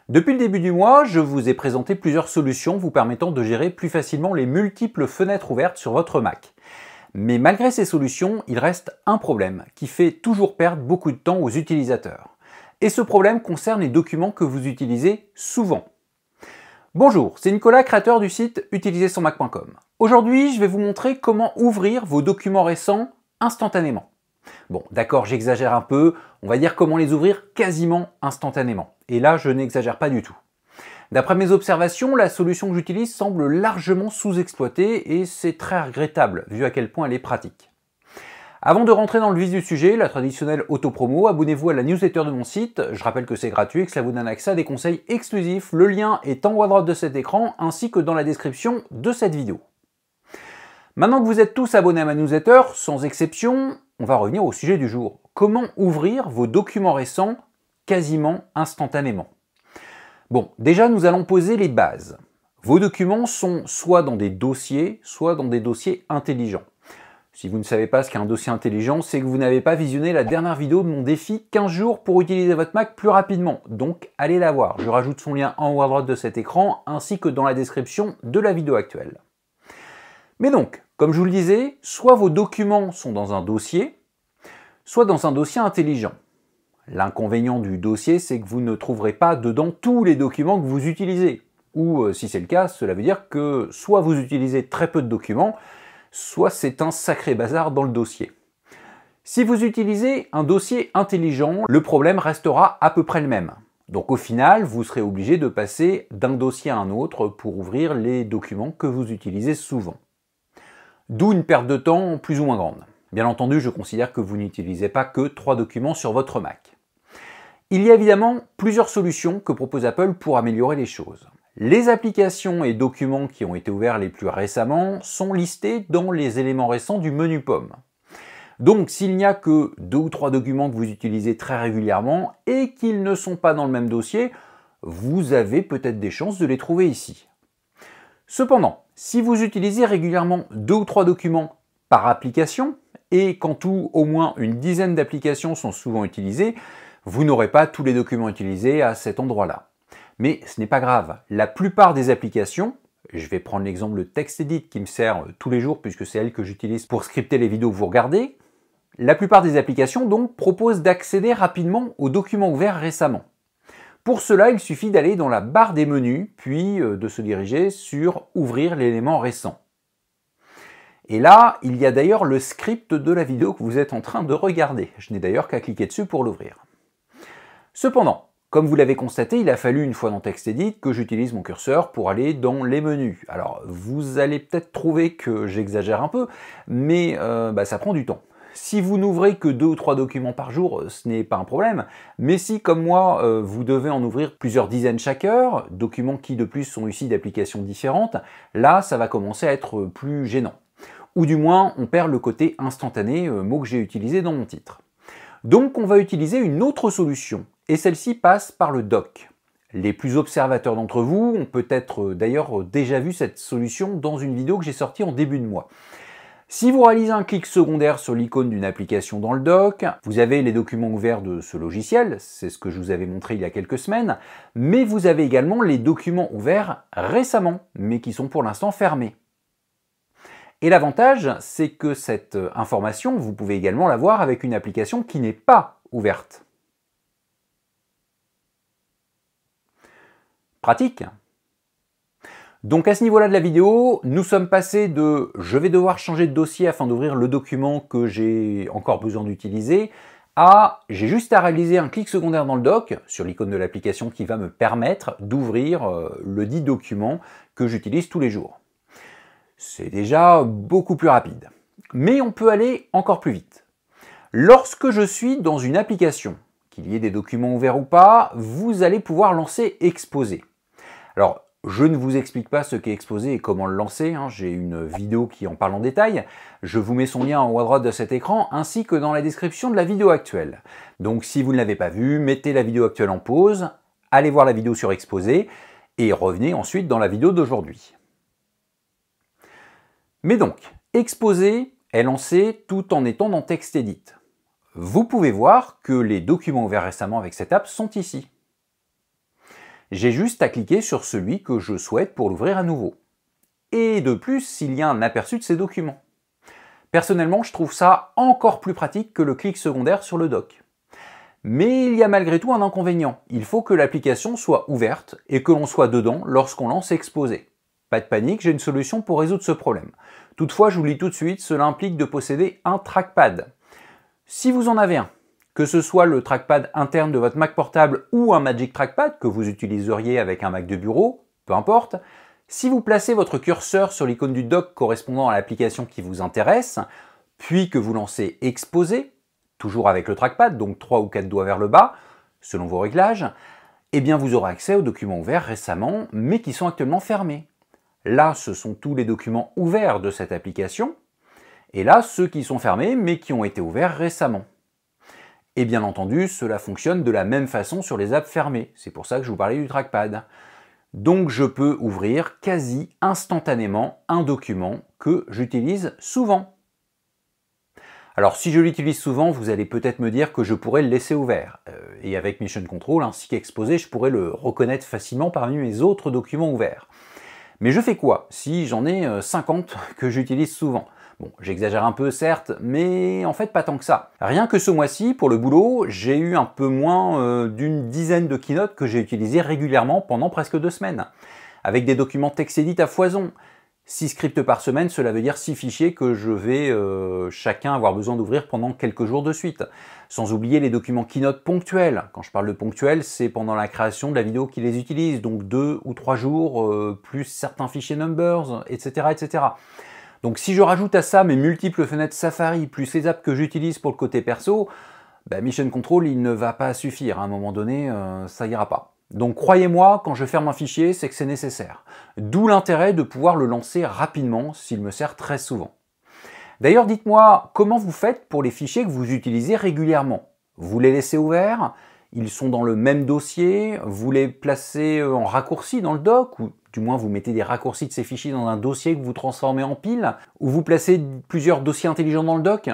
Depuis le début du mois, je vous ai présenté plusieurs solutions vous permettant de gérer plus facilement les multiples fenêtres ouvertes sur votre Mac. Mais malgré ces solutions, il reste un problème qui fait toujours perdre beaucoup de temps aux utilisateurs. Et ce problème concerne les documents que vous utilisez souvent. Bonjour, c'est Nicolas, créateur du site utilisersonmac.com. Aujourd'hui, je vais vous montrer comment ouvrir vos documents récents instantanément. Bon, d'accord, j'exagère un peu, on va dire comment les ouvrir quasiment instantanément. Et là, je n'exagère pas du tout. D'après mes observations, la solution que j'utilise semble largement sous-exploitée et c'est très regrettable, vu à quel point elle est pratique. Avant de rentrer dans le vif du sujet, la traditionnelle auto-promo, abonnez-vous à la newsletter de mon site, je rappelle que c'est gratuit et que cela vous donne accès à des conseils exclusifs, le lien est en haut à droite de cet écran ainsi que dans la description de cette vidéo. Maintenant que vous êtes tous abonnés à ma newsletter, sans exception, on va revenir au sujet du jour. Comment ouvrir vos documents récents quasiment instantanément? Bon, déjà nous allons poser les bases. Vos documents sont soit dans des dossiers intelligents. Si vous ne savez pas ce qu'est un dossier intelligent, c'est que vous n'avez pas visionné la dernière vidéo de mon défi 15 jours pour utiliser votre Mac plus rapidement. Donc allez la voir, je rajoute son lien en haut à droite de cet écran ainsi que dans la description de la vidéo actuelle. Mais donc, comme je vous le disais, soit vos documents sont dans un dossier, soit dans un dossier intelligent. L'inconvénient du dossier, c'est que vous ne trouverez pas dedans tous les documents que vous utilisez. Ou si c'est le cas, cela veut dire que soit vous utilisez très peu de documents, soit c'est un sacré bazar dans le dossier. Si vous utilisez un dossier intelligent, le problème restera à peu près le même. Donc au final, vous serez obligé de passer d'un dossier à un autre pour ouvrir les documents que vous utilisez souvent. D'où une perte de temps plus ou moins grande. Bien entendu, je considère que vous n'utilisez pas que 3 documents sur votre Mac. Il y a évidemment plusieurs solutions que propose Apple pour améliorer les choses. Les applications et documents qui ont été ouverts les plus récemment sont listés dans les éléments récents du menu Pomme. Donc s'il n'y a que 2 ou 3 documents que vous utilisez très régulièrement et qu'ils ne sont pas dans le même dossier, vous avez peut-être des chances de les trouver ici. Cependant, si vous utilisez régulièrement 2 ou 3 documents par application, et qu'en tout, au moins une dizaine d'applications sont souvent utilisées, vous n'aurez pas tous les documents utilisés à cet endroit-là. Mais ce n'est pas grave, la plupart des applications, je vais prendre l'exemple de TextEdit qui me sert tous les jours puisque c'est elle que j'utilise pour scripter les vidéos que vous regardez, la plupart des applications donc proposent d'accéder rapidement aux documents ouverts récemment. Pour cela, il suffit d'aller dans la barre des menus, puis de se diriger sur « Ouvrir l'élément récent ». Et là, il y a d'ailleurs le script de la vidéo que vous êtes en train de regarder. Je n'ai d'ailleurs qu'à cliquer dessus pour l'ouvrir. Cependant, comme vous l'avez constaté, il a fallu une fois dans TextEdit que j'utilise mon curseur pour aller dans les menus. Alors, vous allez peut-être trouver que j'exagère un peu, mais ça prend du temps. Si vous n'ouvrez que 2 ou 3 documents par jour, ce n'est pas un problème. Mais si, comme moi, vous devez en ouvrir plusieurs dizaines chaque heure, documents qui de plus sont issus d'applications différentes, là, ça va commencer à être plus gênant. Ou du moins, on perd le côté instantané, mot que j'ai utilisé dans mon titre. Donc, on va utiliser une autre solution, et celle-ci passe par le dock. Les plus observateurs d'entre vous ont peut-être d'ailleurs déjà vu cette solution dans une vidéo que j'ai sortie en début de mois. Si vous réalisez un clic secondaire sur l'icône d'une application dans le dock, vous avez les documents ouverts de ce logiciel, c'est ce que je vous avais montré il y a quelques semaines, mais vous avez également les documents ouverts récemment, mais qui sont pour l'instant fermés. Et l'avantage, c'est que cette information, vous pouvez également la voir avec une application qui n'est pas ouverte. Pratique. Donc à ce niveau-là de la vidéo, nous sommes passés de « je vais devoir changer de dossier afin d'ouvrir le document que j'ai encore besoin d'utiliser » à « j'ai juste à réaliser un clic secondaire dans le dock » sur l'icône de l'application qui va me permettre d'ouvrir le dit document que j'utilise tous les jours. C'est déjà beaucoup plus rapide. Mais on peut aller encore plus vite. Lorsque je suis dans une application, qu'il y ait des documents ouverts ou pas, vous allez pouvoir lancer Exposer. Alors, je ne vous explique pas ce qu'est Exposer et comment le lancer, j'ai une vidéo qui en parle en détail. Je vous mets son lien en haut à droite de cet écran ainsi que dans la description de la vidéo actuelle. Donc si vous ne l'avez pas vue, mettez la vidéo actuelle en pause, allez voir la vidéo sur Exposer et revenez ensuite dans la vidéo d'aujourd'hui. Mais donc, Exposer est lancé tout en étant dans TextEdit. Vous pouvez voir que les documents ouverts récemment avec cette app sont ici. J'ai juste à cliquer sur celui que je souhaite pour l'ouvrir à nouveau. Et de plus, il y a un aperçu de ces documents. Personnellement, je trouve ça encore plus pratique que le clic secondaire sur le doc. Mais il y a malgré tout un inconvénient. Il faut que l'application soit ouverte et que l'on soit dedans lorsqu'on lance Exposé. Pas de panique, j'ai une solution pour résoudre ce problème. Toutefois, je vous le dis tout de suite, cela implique de posséder un trackpad. Si vous en avez un, que ce soit le trackpad interne de votre Mac portable ou un Magic Trackpad que vous utiliseriez avec un Mac de bureau, peu importe, si vous placez votre curseur sur l'icône du dock correspondant à l'application qui vous intéresse, puis que vous lancez Exposé, toujours avec le trackpad, donc 3 ou 4 doigts vers le bas, selon vos réglages, eh bien vous aurez accès aux documents ouverts récemment, mais qui sont actuellement fermés. Là, ce sont tous les documents ouverts de cette application, et là, ceux qui sont fermés, mais qui ont été ouverts récemment. Et bien entendu, cela fonctionne de la même façon sur les apps fermées, c'est pour ça que je vous parlais du trackpad. Donc je peux ouvrir quasi instantanément un document que j'utilise souvent. Alors si je l'utilise souvent, vous allez peut-être me dire que je pourrais le laisser ouvert. Et avec Mission Control ainsi qu'Exposé, je pourrais le reconnaître facilement parmi mes autres documents ouverts. Mais je fais quoi si j'en ai 50 que j'utilise souvent? Bon, j'exagère un peu certes, mais en fait pas tant que ça. Rien que ce mois-ci, pour le boulot, j'ai eu un peu moins d'une dizaine de keynotes que j'ai utilisées régulièrement pendant presque 2 semaines. Avec des documents TextEdit à foison. 6 scripts par semaine, cela veut dire 6 fichiers que je vais chacun avoir besoin d'ouvrir pendant quelques jours de suite. Sans oublier les documents Keynote ponctuels. Quand je parle de ponctuels, c'est pendant la création de la vidéo qui les utilise, donc 2 ou 3 jours, plus certains fichiers Numbers, etc., etc. Donc si je rajoute à ça mes multiples fenêtres Safari, plus les apps que j'utilise pour le côté perso, Mission Control, il ne va pas suffire. À un moment donné, ça ira pas. Donc croyez-moi, quand je ferme un fichier, c'est que c'est nécessaire. D'où l'intérêt de pouvoir le lancer rapidement s'il me sert très souvent. D'ailleurs, dites-moi, comment vous faites pour les fichiers que vous utilisez régulièrement? Vous les laissez ouverts? Ils sont dans le même dossier? Vous les placez en raccourci dans le doc? Ou du moins vous mettez des raccourcis de ces fichiers dans un dossier que vous transformez en pile? Ou vous placez plusieurs dossiers intelligents dans le doc?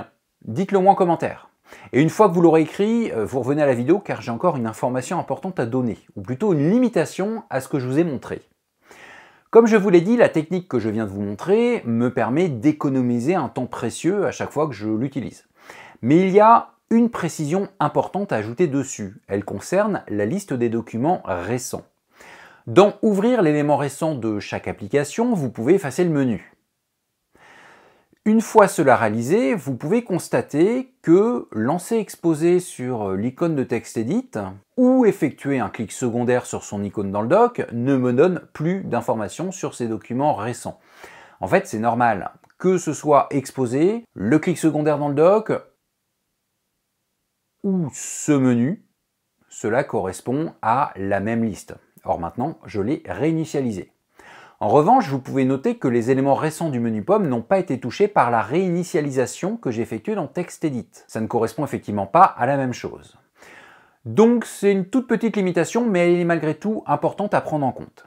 Dites-le moi en commentaire. Et une fois que vous l'aurez écrit, vous revenez à la vidéo car j'ai encore une information importante à donner, ou plutôt une limitation à ce que je vous ai montré. Comme je vous l'ai dit, la technique que je viens de vous montrer me permet d'économiser un temps précieux à chaque fois que je l'utilise. Mais il y a une précision importante à ajouter dessus. Elle concerne la liste des documents récents. Dans Ouvrir l'élément récent de chaque application, vous pouvez effacer le menu. Une fois cela réalisé, vous pouvez constater que lancer Exposé sur l'icône de TextEdit ou effectuer un clic secondaire sur son icône dans le doc ne me donne plus d'informations sur ces documents récents. En fait, c'est normal. Que ce soit Exposé, le clic secondaire dans le doc ou ce menu, cela correspond à la même liste. Or maintenant, je l'ai réinitialisé. En revanche, vous pouvez noter que les éléments récents du menu pomme n'ont pas été touchés par la réinitialisation que j'ai effectuée dans TextEdit. Ça ne correspond effectivement pas à la même chose. Donc c'est une toute petite limitation, mais elle est malgré tout importante à prendre en compte.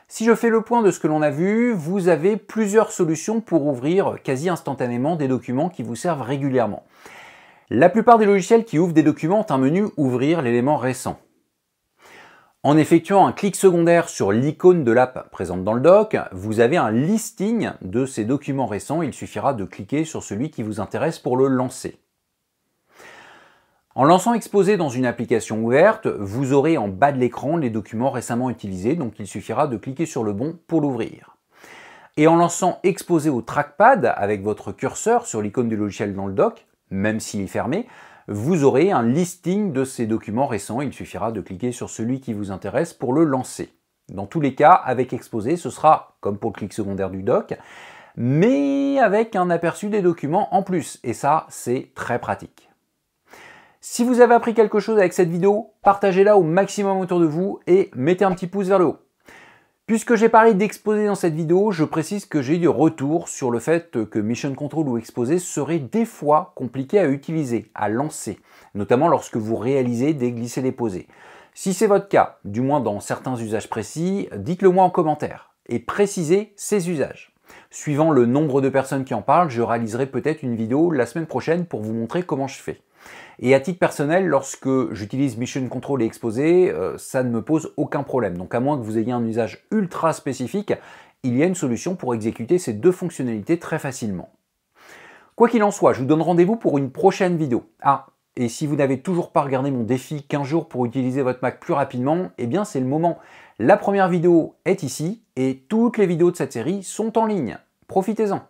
Si je fais le point de ce que l'on a vu, vous avez plusieurs solutions pour ouvrir quasi instantanément des documents qui vous servent régulièrement. La plupart des logiciels qui ouvrent des documents ont un menu « Ouvrir l'élément récent ». En effectuant un clic secondaire sur l'icône de l'app présente dans le doc, vous avez un listing de ces documents récents. Il suffira de cliquer sur celui qui vous intéresse pour le lancer. En lançant Exposé dans une application ouverte, vous aurez en bas de l'écran les documents récemment utilisés, donc il suffira de cliquer sur le bon pour l'ouvrir. Et en lançant Exposé au trackpad avec votre curseur sur l'icône du logiciel dans le doc, même s'il est fermé, vous aurez un listing de ces documents récents. Il suffira de cliquer sur celui qui vous intéresse pour le lancer. Dans tous les cas, avec Exposé, ce sera comme pour le clic secondaire du doc, mais avec un aperçu des documents en plus. Et ça, c'est très pratique. Si vous avez appris quelque chose avec cette vidéo, partagez-la au maximum autour de vous et mettez un petit pouce vers le haut. Puisque j'ai parlé d'Exposé dans cette vidéo, je précise que j'ai eu du retour sur le fait que Mission Control ou Exposé serait des fois compliqué à utiliser, à lancer, notamment lorsque vous réalisez des glisser-déposer. Si c'est votre cas, du moins dans certains usages précis, dites-le moi en commentaire et précisez ces usages. Suivant le nombre de personnes qui en parlent, je réaliserai peut-être une vidéo la semaine prochaine pour vous montrer comment je fais. Et à titre personnel, lorsque j'utilise Mission Control et Exposé, ça ne me pose aucun problème. Donc à moins que vous ayez un usage ultra spécifique, il y a une solution pour exécuter ces deux fonctionnalités très facilement. Quoi qu'il en soit, je vous donne rendez-vous pour une prochaine vidéo. Ah, et si vous n'avez toujours pas regardé mon défi 15 jours pour utiliser votre Mac plus rapidement, eh bien c'est le moment. La première vidéo est ici et toutes les vidéos de cette série sont en ligne. Profitez-en.